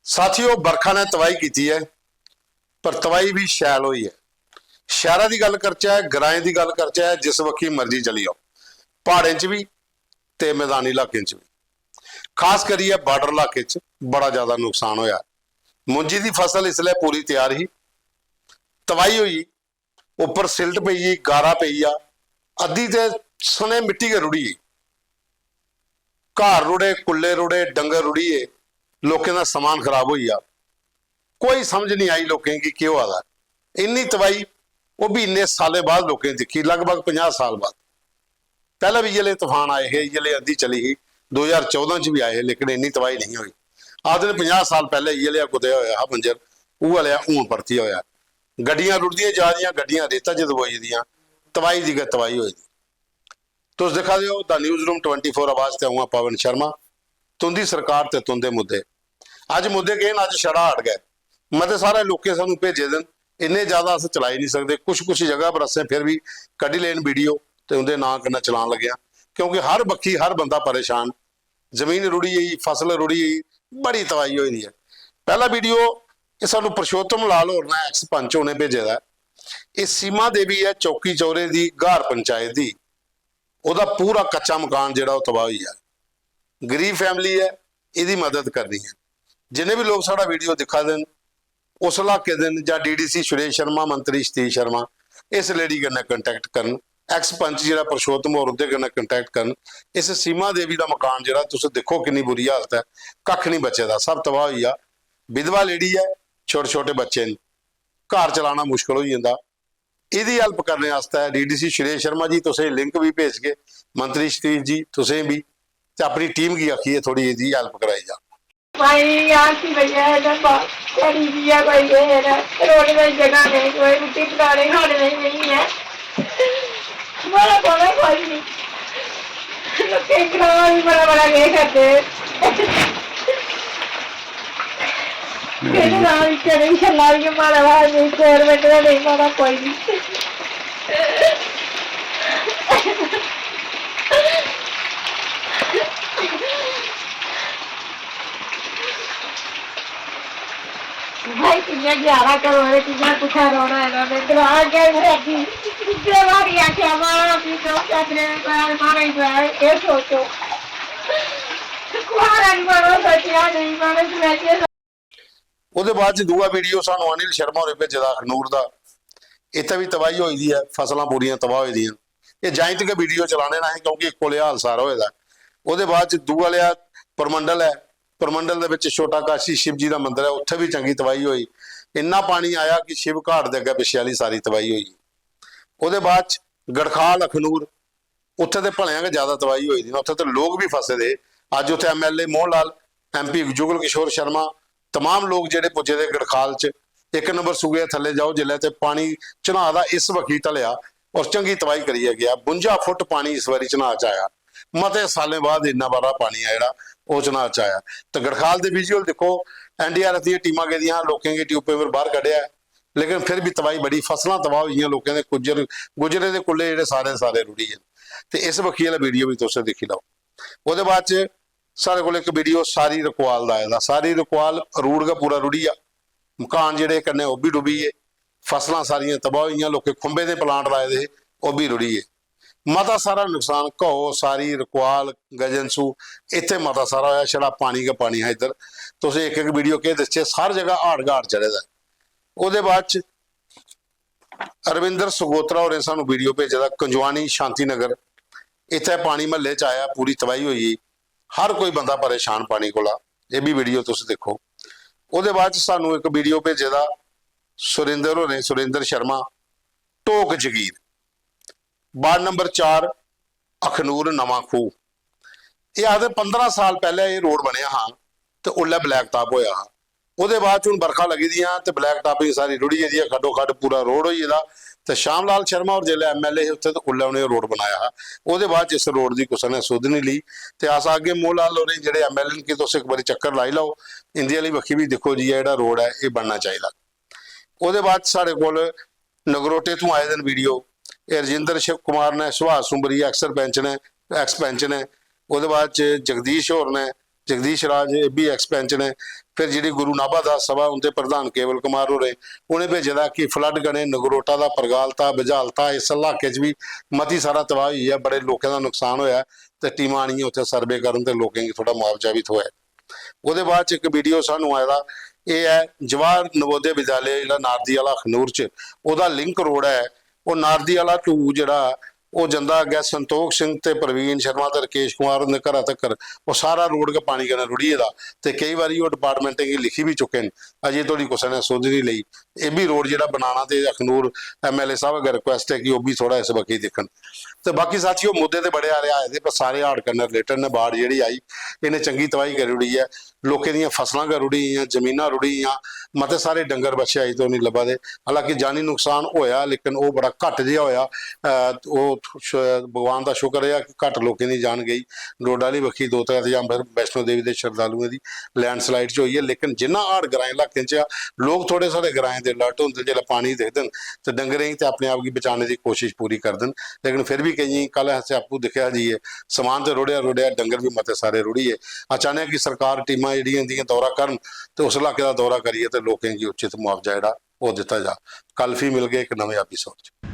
साथियों बरखा ने तबाही की है पर तबाही भी शैल हुई है। शहर की गल करचे ग्राएं की गल करचे जिस वक्की मर्जी चली आओ पहाड़ों च भी ते मैदानी इलाके च भी खास करिए बार्डर इलाके च बड़ा ज्यादा नुकसान होया। मुंजी की फसल इसलिए पूरी तैयार ही तबाही हुई उपर सिल्ट पई गारा पई आ अद्धी ते सने मिट्टी के रुड़ी घर रुड़े कुल्ले रुड़े डंगर रुड़िए लोगों का समान खराब हुई आ। कोई समझ नहीं आई लोगों की क्यों आ इन्नी तबाही वो भी इन्ने साल बाद लोगों दिखी लगभग 50 साल बाद। पहले भी ये तूफान आए है ये अद्धी चली ही 2014 च भी आए लेकिन इन्नी तबाही नहीं हुई। आदि 50 साल पहले ये कुदया होया बंजर वो लिया हूं परती होया गड्डियां रुड़दियां जा रही गड्डियां रेता च दबोई दियां तबाही की तबाही हुई। तुम दिखा दो द न्यूज़ रूम 24 आवाज से आऊँ पवन शर्मा तुंदी सरकार ते तुंदे मुद्दे। अज मुद्दे कहे अज छड़ा हट गए मत सारे लोग सानू भेजे दिन इन्ने ज्यादा अस चला ही नहीं सकते। कुछ जगह पर असें फिर भी कढ़ी लेन वीडियो तो उनके नां कन्नै चलान लगे क्योंकि हर बक्खी हर बंदा परेशान जमीन रुड़ी गई फसल रुड़ी गई बड़ी तबाही हुई है। पहला वीडियो ये सानू परशोत्तम लाल होर ने एक्स पंच उन्हें भेजे दा ये सीमा देवी है चौकी चौरे की घार पंचायत की वह पूरा कच्चा मकान जो तबाह हुई है। गरीब फैमिली है यदी मदद करनी है जिन्हें भी लोग साड़ा वीडियो दिखा देन उस इलाके दिन या DDC सुरेश शर्मा मंत्री सतीश शर्मा इस लेडी कन्नै कंटैक्ट करन एक्स पंच जो परशोत्तम होर उहदे कन्नै कंटैक्ट करन। इस सीमा देवी का मकान जो तुम देखो कितनी बुरी हालत है कख नहीं बचे दा सब तबाह हुई आ। विधवा लेडी है छोटे छोटे बच्चे घर चलाना मुश्किल हो जाता। यदी हैल्प करने DDC सुरेश शर्मा जी तुसें लिंक भी भेज के मंत्री सतीश जी तुसें भी अपनी टीम की आखिए थोड़ी यदी हैल्प कराई जा। भाई आसी भैया है ना तेरी दिया भाई है ना रोड में जगह नहीं कोई रोटी पकाने खाने नहीं है बड़ा बड़ा कोई नहीं लोग ग्राम बड़ा बड़ा ये करते कितना चले चला ये मारा भाई नहीं गवर्नमेंट का नहीं मारा कोई नहीं। भाई कितना 11 करोड़ कितना कुछ रोना है ग्राह के हमारी आंखें हमारा अपनी तो कहते हमारा ये सोचो ਉਹਦੇ ਬਾਅਦ ਚ ਦੂਆ ਵੀਡੀਓ ਸਾਨੂੰ ਅਨਿਲ ਸ਼ਰਮਾ ਹੋਰੇ ਭੇਜੇ ਦਾ ਅਖਨੂਰ ਦਾ ਇੱਥੇ ਵੀ ਤਬਾਹੀ ਹੋਈ ਦੀ ਹੈ ਫਸਲਾਂ ਪੂਰੀਆਂ ਤਬਾਹ ਹੋਈ ਦੀਆਂ। ਇਹ ਜਾਇੰਟ ਕੇ ਵੀਡੀਓ ਚਲਾਣੇ ਨਾ ਹੈ ਕਿਉਂਕਿ ਇੱਕੋ ਲਿਆ ਹਾਲ ਸਾਰਾ ਹੋਏਦਾ। ਉਹਦੇ ਬਾਅਦ ਚ ਦੂਆ ਲਿਆ ਪਰਮੰਡਲ ਹੈ परमंडल के छोटा काशी शिव जी का मंदिर है उत्थे भी चंगी तबाही हुई इन्ना पानी आया कि शिव घाट के अगे पिछे वाली सारी तबाही हुई। उसदे बाद गड़खाल अखनूर उत्थे तो भलिया के ज्यादा तबाही हुई उत्थे तो लोग भी फसे दे। अज उत्थे MLA मोहन लाल MP जुगल किशोर शर्मा तमाम लोग जेडे पुजे दे गड़खाल च 1 नंबर सूगे थले जाओ जिले ते पानी चनाह का इस वकी ढलिया और चंगी तबाही करी गया। 52 फुट पानी इस बारी चनाह च आया मते सालों बाद इन्ना बारा पानी आ जिहड़ा वो चनाह च आया। तो गड़खाल के विजुअल देखो NDRF दी टीमां गई लोगों के ट्यूबवेल बाहर कढ़िया लेकिन फिर भी तबाही बड़ी फसलां तबाह हुई लोगों के गुजरे के कुल्ले जे सारे रुड़ी है। तो इस वकी वाला वीडियो भी तुम देखी लो। वो बाद सारे को एक वीडियो सारी रकवाल का आया सारी रकवाल रूड़ का पूरा रुड़ी आ मकान जेडे कन्ने वो भी डुबी है फसलां सारियां तबाह हुई लोग खुंबे के प्लांट लाए थे वो भी रुड़ी है। मता सारा नुकसान घो सारी रकवाल गजनसू इतने मता सारा होया छड़ा पानी का पानी है। इधर तुम एक वीडियो कह दसे हर जगह हाड़ घाट चढ़े दा। उसदे बाद अरविंदर सगोत्रा होरें सानू वीडियो भेजे दा कंजवानी शांति नगर इतने पानी महल्ले च आया पूरी तबाही हुई हर कोई बंदा परेशान पानी कोला ये भी वीडियो तुम देखो। उसदे बाद सानू एक वीडियो भेजे दा सुरेंद्र होरें सुरेंद्र शर्मा टोक जगीर वार्ड नंबर 4 अखनूर नवा खूह ये आखते 15 साल पहले ये रोड बनया हाँ तो उल्ले ब्लैक टॉप होया हाँ। उसदे बाद हूँ बरखा लगी दी तो ब्लैक टॉपिंग सारी रुड़ी जी खड्डो खड्ड पूरा रोड हो जाता। तो श्याम लाल शर्मा और जिले MLA उत्थे तो उल्ले उन्हें रोड बनाया हाँ। उसदे बाद इस रोड की कुछ ने सुध नहीं ली तो अस आगे मोह लाल होरें जो MLA की तुम एक बार चक्कर लाई लो इंडिया वाली बखी भी देखो जी जो रोड है ये बनना चाहिए। उसदे बाद साढ़े को नगरोटे तो आए दिन वीडियो रजिंदर शिव कुमार ने सुभाष सुंबरी एक्स पैंच ने उसदे बाद जगदीश होर ने जगदीश राज भी एक्स पैंच ने ਫਿਰ ਜਿਹੜੀ ਗੁਰੂ ਨਾਭਾ ਦਾਸ ਸਭਾ ਉਹਦੇ ਪ੍ਰਧਾਨ ਕੇਵਲ ਕੁਮਾਰ ਹੋਰੇ ਉਹਨੇ ਭੇਜਦਾ ਕਿ ਫਲੱਡ ਗਣੇ ਨਗਰੋਟਾ ਦਾ ਪ੍ਰਗਾਲਤਾ ਬੁਝਾਲਤਾ ਇਸ ਇਲਾਕੇ 'ਚ ਵੀ ਮਤੀ ਸਾਰਾ ਤਬਾਹ ਹੋਈ ਹੈ, ਬੜੇ ਲੋਕਾਂ ਦਾ ਨੁਕਸਾਨ ਹੋਇਆ ਤੇ ਟੀਮਾਂ ਆਣੀਆਂ ਉੱਥੇ ਸਰਵੇ ਕਰਨ ਤੇ ਲੋਕਾਂ ਨੂੰ ਥੋੜਾ ਮੁਆਵਜ਼ਾ ਵੀ ਹੋਇਆ। ਉਹਦੇ ਬਾਅਦ 'ਚ ਇੱਕ ਵੀਡੀਓ ਸਾਨੂੰ ਆਇਆ, ਇਹ ਹੈ ਜਵਾਹਰ ਨਵੋਦਿਆ ਵਿਦਿਆਲਿਆ ਜਿਹੜਾ ਨਾਰਦੀ ਵਾਲਾ ਅਖਨੂਰ 'ਚ, ਉਹਦਾ ਲਿੰਕ ਰੋਡ ਹੈ ਉਹ ਨਾਰਦੀ ਵਾਲਾ ਟੂ ਜਿਹੜਾ ਉਹ ਜਾਂਦਾ ਅੱਗੇ ਸੰਤੋਖ ਸਿੰਘ ਤੇ ਪ੍ਰਵੀਨ ਸ਼ਰਮਾ ਤੇ ਰਕੇਸ਼ ਕੁਮਾਰ ਦੇ ਘਰਾਂ ਤੱਕ ਉਹ ਸਾਰਾ ਰੋਡ ਕੇ ਪਾਣੀ ਕਨਾ ਰੁੜੀਏ ਦਾ। ਤੇ ਕਈ ਵਾਰੀ ਉਹ ਡਿਪਾਰਟਮੈਂਟ ਇਹ ਲਿਖੀ ਵੀ ਚੁੱਕੇ ਨੇ, ਅਜੇ ਤੁਹਾਡੀ ਕਿਸੇ ਨੇ ਸੁਧ ਨਹੀਂ ਲਈ। ਇਹ ਵੀ ਰੋਡ ਜਿਹੜਾ ਬਣਾਉਣਾ ਤੇ ਅਖਨੂਰ MLA ਸਾਹਿਬ ਅਗਰ ਰਿਕੁਐਸਟ ਹੈ ਕਿ ਉਹ ਵੀ ਥੋੜਾ ਇਸ ਵਕਤ ਦੇਖਣ। ਤੇ ਬਾਕੀ ਸਾਥੀਓ ਮੁੱਦੇ ਤੇ ਬੜੇ ਆ ਰਹੇ ਆਏ ਦੇ, ਪਰ ਸਾਰੇ ਹਾੜ ਕਰਨ ਰਿਲੇਟਡ ਨੇ। ਬਾੜ ਜਿਹੜੀ ਆਈ ਇਹਨੇ ਚੰਗੀ ਤਬਾਹੀ ਕਰੀ ਉੜੀ ਹੈ, ਲੋਕਾਂ ਦੀਆਂ ਫਸਲਾਂ ਕਰ ਰੁੜੀਆਂ, ਜ਼ਮੀਨਾਂ ਰੁੜੀਆਂ, ਮਤੇ ਸਾਰੇ ਡੰਗਰ ਬੱਚੇ ਆਈ ਤੋਂ ਨਹੀਂ ਲੱਭਾ ਦੇ। ਹਾਲਾਂਕਿ ਜਾਨੀ ਨੁਕਸਾਨ ਹੋਇਆ ਲੇਕਿਨ ਉਹ ਬੜਾ ਘੱਟ ਜਿਹਾ ਹੋਇਆ। ਉਹ ਭਗਵਾਨ ਦਾ ਸ਼ੁਕਰ ਹੈ ਕਿ ਘੱਟ ਲੋਕਾਂ ਦੀ ਜਾਨ ਗਈ। ਡੋਡਾ ਵਾਲੀ ਵੱਖੀ ਦੋ ਤਰ੍ਹਾਂ ਜਾਂ ਫਿਰ ਵੈਸ਼ਨੋ ਦੇਵੀ ਦੇ ਸ਼ਰਧਾਲੂਆਂ ਦੀ ਲੈਂਡਸਲਾਈਡ 'ਚ ਹੋਈ ਹੈ, ਲੇਕਿਨ ਜਿੰਨਾ ਹਾੜ ਗਰਾਏ ਇਲਾਕੇ 'ਚ ਲੋਕ ਥੋੜੇ ਸਾਰੇ ਗਰਾਏ ਦੇ ਅਲਰਟ ਹੁੰਦੇ, ਜਿਹੜਾ ਪਾਣੀ ਦੇਖਦੇ ਤੇ ਡੰਗਰੇ ਤੇ ਆਪਣੇ ਆਪ ਕੀ ਬਚਾਉਣੇ ਦੀ ਕੋਸ਼ਿਸ਼ ਪੂਰੀ ਕਰ ਦੇਣ। ਲੇਕਿਨ ਫਿਰ ਵੀ ਕਈ ਕੱਲ ਐਸੇ ਆਪੂ ਦਿਖਿਆ ਜੀ ਸਮਾਨ ਤੇ ਰੁੜਿਆ ਡੰਗਰ ਵੀ ਮਤੇ ਸਾਰੇ ਰੁੜੀਏ। ਅਚਾਨਕ ਕਿ ਸਰਕਾਰ ਟੀਮਾਂ ਜਿਹੜੀਆਂ ਦੀਆਂ ਦੌਰਾ ਕਰਨ ਤੇ ਉਸ ਇਲਾਕੇ ਦਾ ਦੌਰਾ ਕਰੀਏ ਤੇ ਲੋਕਾਂ ਦੀ ਉਚਿਤ ਮੁਆਵਜ਼ਾ ਜਿਹੜਾ ਉਹ ਦਿੱਤਾ ਜਾ। ਕੱਲ ਵੀ ਮਿਲ ਗਏ ਇੱਕ ਨਵੇਂ ਐਪੀਸੋਡ 'ਚ।